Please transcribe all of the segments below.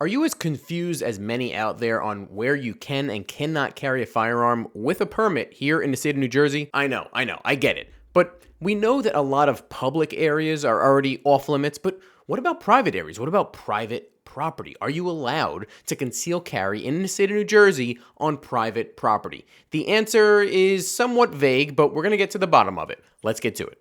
Are you as confused as many out there on where you can and cannot carry a firearm with a permit here in the state of New Jersey? I know, I get it. But we know that a lot of public areas are already off limits, but what about private areas? What about private property? Are you allowed to conceal carry in the state of New Jersey on private property? The answer is somewhat vague, but we're going to get to the bottom of it. Let's get to it.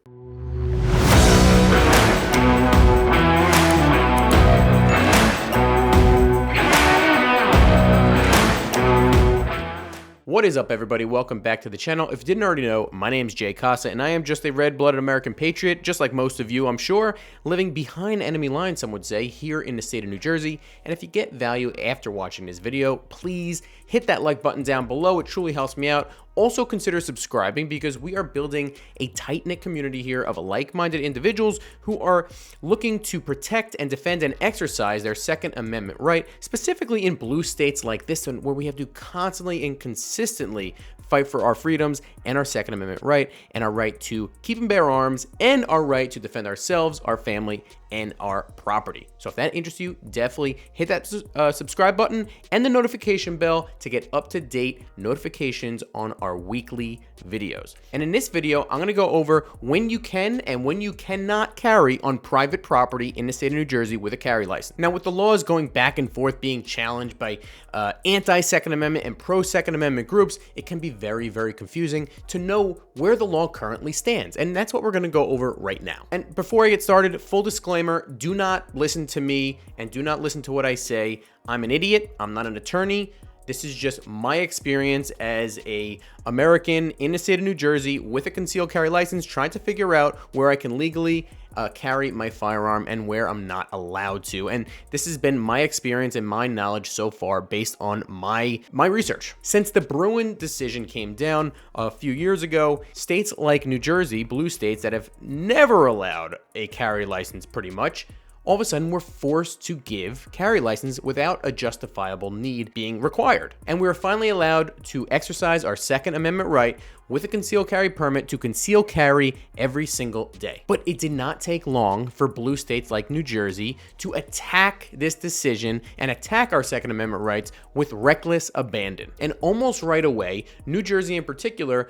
What is up, everybody? Welcome back to the channel. If you didn't already know, my name's Jay Casa, and I am just a red-blooded American patriot, just like most of you, I'm sure, living behind enemy lines, some would say, here in the state of New Jersey. And if you get value after watching this video, please hit that like button down below. It truly helps me out. Also consider subscribing because we are building a tight-knit community here of like-minded individuals who are looking to protect and defend and exercise their Second Amendment right, specifically in blue states like this one where we have to constantly and consistently fight for our freedoms and our Second Amendment right and our right to keep and bear arms and our right to defend ourselves, our family, and our property. So if that interests you, definitely hit that subscribe button and the notification bell to get up-to-date notifications on our weekly videos. And in this video, I'm gonna go over when you can and when you cannot carry on private property in the state of New Jersey with a carry license. Now, with the laws going back and forth being challenged by anti-Second Amendment and pro-Second Amendment groups, it can be very, very confusing to know where the law currently stands. And that's what we're gonna go over right now. And before I get started, full disclaimer, do not listen to me and do not listen to what I say. I'm an idiot. I'm not an attorney. This is just my experience as a American in the state of New Jersey with a concealed carry license, trying to figure out where I can legally carry my firearm and where I'm not allowed to. And this has been my experience and my knowledge so far based on my research. Since the Bruin decision came down a few years ago, states like New Jersey, blue states that have never allowed a carry license pretty much, all of a sudden we're forced to give carry license without a justifiable need being required. And we were finally allowed to exercise our Second Amendment right with a concealed carry permit to conceal carry every single day. But it did not take long for blue states like New Jersey to attack this decision and attack our Second Amendment rights with reckless abandon. And almost right away, New Jersey in particular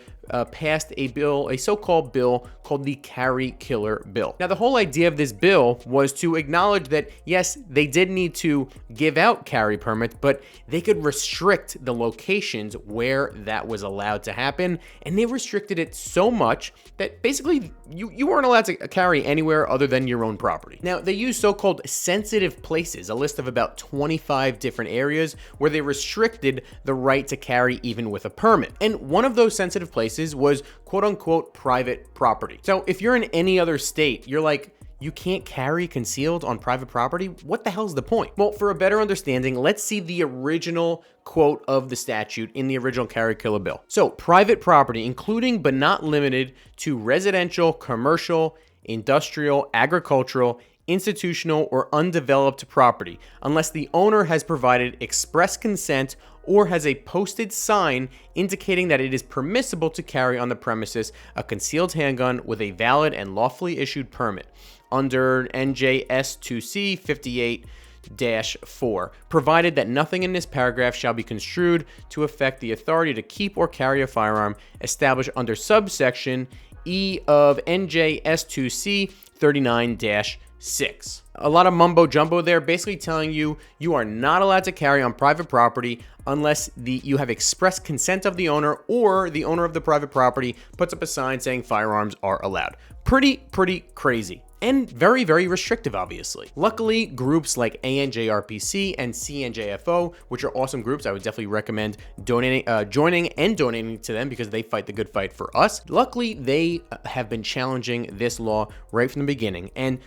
passed a bill, a so-called bill called the Carry Killer Bill. Now, the whole idea of this bill was to acknowledge that, yes, they did need to give out carry permits, but they could restrict the locations where that was allowed to happen. And they restricted it so much that basically you weren't allowed to carry anywhere other than your own property. Now, they used so-called sensitive places, a list of about 25 different areas where they restricted the right to carry even with a permit. And one of those sensitive places was quote unquote private property. So if you're in any other state, you're like, you can't carry concealed on private property? What the hell's the point? Well, for a better understanding, let's see the original quote of the statute in the original Carry Killer Bill. So, private property, including but not limited to residential, commercial, industrial, agricultural, institutional, or undeveloped property, unless the owner has provided express consent or has a posted sign indicating that it is permissible to carry on the premises a concealed handgun with a valid and lawfully issued permit under NJS 2C 58-4, provided that nothing in this paragraph shall be construed to affect the authority to keep or carry a firearm established under subsection E of NJS 2C 39-6. A lot of mumbo jumbo there, basically telling you you are not allowed to carry on private property unless you have express consent of the owner or the owner of the private property puts up a sign saying firearms are allowed. Pretty crazy. And very, very restrictive, obviously. Luckily, groups like ANJRPC and CNJFO, which are awesome groups, I would definitely recommend joining and donating to them because they fight the good fight for us. Luckily, they have been challenging this law right from the beginning. And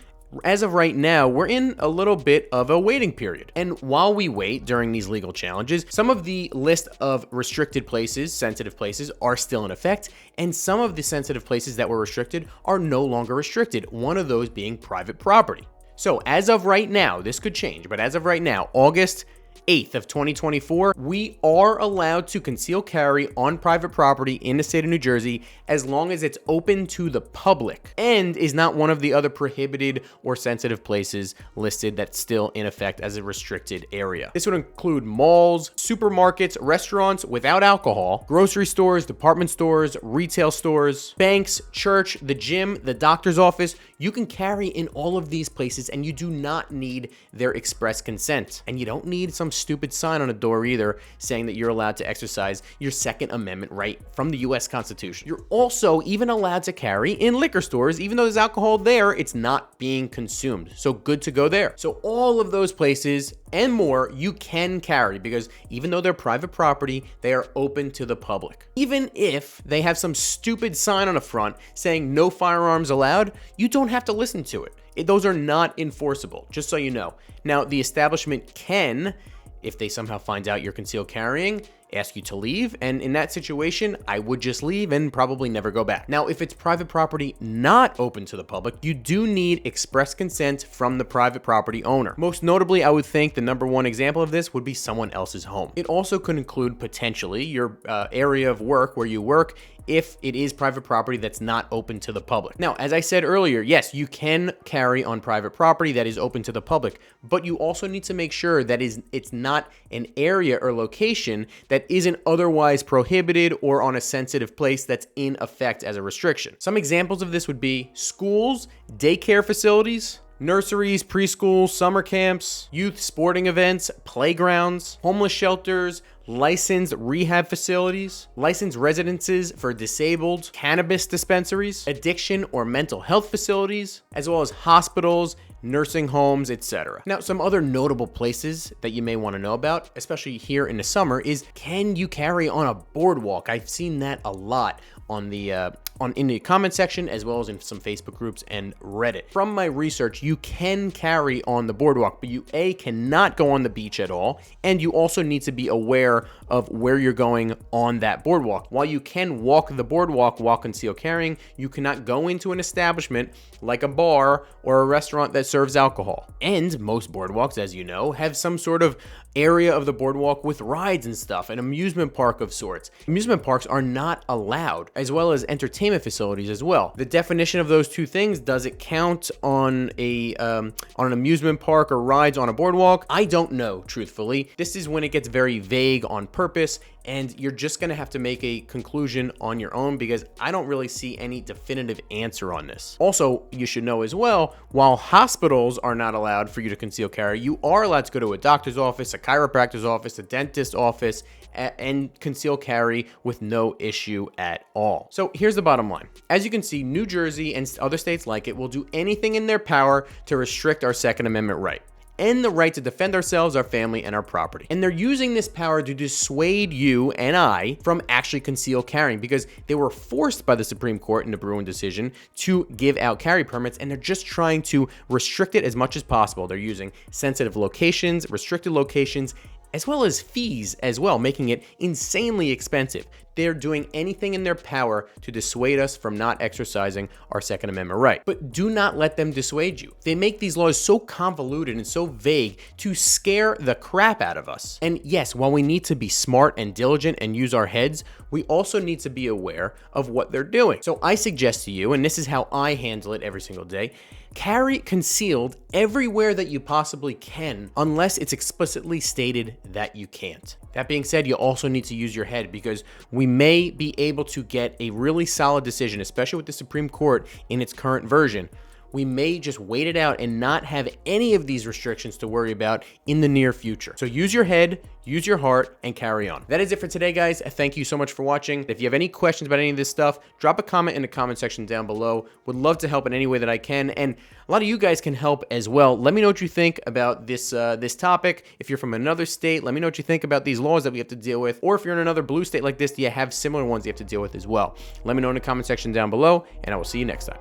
as of right now, we're in a little bit of a waiting period. And while we wait during these legal challenges, some of the list of restricted places, sensitive places, are still in effect, and some of the sensitive places that were restricted are no longer restricted, one of those being private property. So as of right now, this could change, but as of right now, August 8th of 2024, we are allowed to conceal carry on private property in the state of New Jersey as long as it's open to the public and is not one of the other prohibited or sensitive places listed that's still in effect as a restricted area. This would include malls, supermarkets, restaurants without alcohol, grocery stores, department stores, retail stores, banks, church, the gym, the doctor's office. You can carry in all of these places and you do not need their express consent. And you don't need some stupid sign on a door either saying that you're allowed to exercise your Second Amendment right from the US Constitution. You're also even allowed to carry in liquor stores. Even though there's alcohol there, it's not being consumed. So good to go there. So all of those places and more you can carry because even though they're private property, they are open to the public. Even if they have some stupid sign on the front saying no firearms allowed, you don't have to listen to it. Those are not enforceable, just so you know. Now, the establishment can, if they somehow find out you're concealed carrying, ask you to leave, and in that situation, I would just leave and probably never go back. Now, if it's private property not open to the public, you do need express consent from the private property owner. Most notably, I would think the number one example of this would be someone else's home. It also could include potentially your area of work where you work if it is private property that's not open to the public. Now, as I said earlier, yes, you can carry on private property that is open to the public, but you also need to make sure that it's not an area or location that isn't otherwise prohibited or on a sensitive place that's in effect as a restriction. Some examples of this would be schools, daycare facilities, nurseries, preschools, summer camps, youth sporting events, playgrounds, homeless shelters, licensed rehab facilities, licensed residences for disabled, cannabis dispensaries, addiction or mental health facilities, as well as hospitals, nursing homes, etc. Now, some other notable places that you may want to know about, especially here in the summer, is can you carry on a boardwalk? I've seen that a lot on the in the comment section, as well as in some Facebook groups and Reddit. From my research, you can carry on the boardwalk, but you cannot go on the beach at all, and you also need to be aware of where you're going on that boardwalk. While you can walk the boardwalk while concealed carrying, you cannot go into an establishment like a bar or a restaurant that serves alcohol. And most boardwalks, as you know, have some sort of area of the boardwalk with rides and stuff, an amusement park of sorts. Amusement parks are not allowed, as well as entertainment facilities as well. The definition of those two things, does it count on an amusement park or rides on a boardwalk? I don't know, truthfully. This is when it gets very vague on purpose, and you're just gonna have to make a conclusion on your own because I don't really see any definitive answer on this. Also, you should know as well, while hospitals are not allowed for you to conceal carry, you are allowed to go to a doctor's office, a chiropractor's office, a dentist's office, and conceal carry with no issue at all. So here's the bottom line. As you can see, New Jersey and other states like it will do anything in their power to restrict our Second Amendment right and the right to defend ourselves, our family, and our property. And they're using this power to dissuade you and I from actually concealed carrying because they were forced by the Supreme Court in the Bruin decision to give out carry permits, and they're just trying to restrict it as much as possible. They're using sensitive locations, restricted locations, as well as fees as well, making it insanely expensive. They're doing anything in their power to dissuade us from not exercising our Second Amendment right. But do not let them dissuade you. They make these laws so convoluted and so vague to scare the crap out of us. And yes, while we need to be smart and diligent and use our heads, we also need to be aware of what they're doing. So I suggest to you, and this is how I handle it every single day, carry concealed everywhere that you possibly can, unless it's explicitly stated that you can't. That being said, you also need to use your head because we may be able to get a really solid decision, especially with the Supreme Court in its current version. We may just wait it out and not have any of these restrictions to worry about in the near future. So use your head, use your heart, and carry on. That is it for today, guys. Thank you so much for watching. If you have any questions about any of this stuff, drop a comment in the comment section down below. Would love to help in any way that I can, and a lot of you guys can help as well. Let me know what you think about this topic. If you're from another state, let me know what you think about these laws that we have to deal with, or if you're in another blue state like this, do you have similar ones you have to deal with as well? Let me know in the comment section down below, and I will see you next time.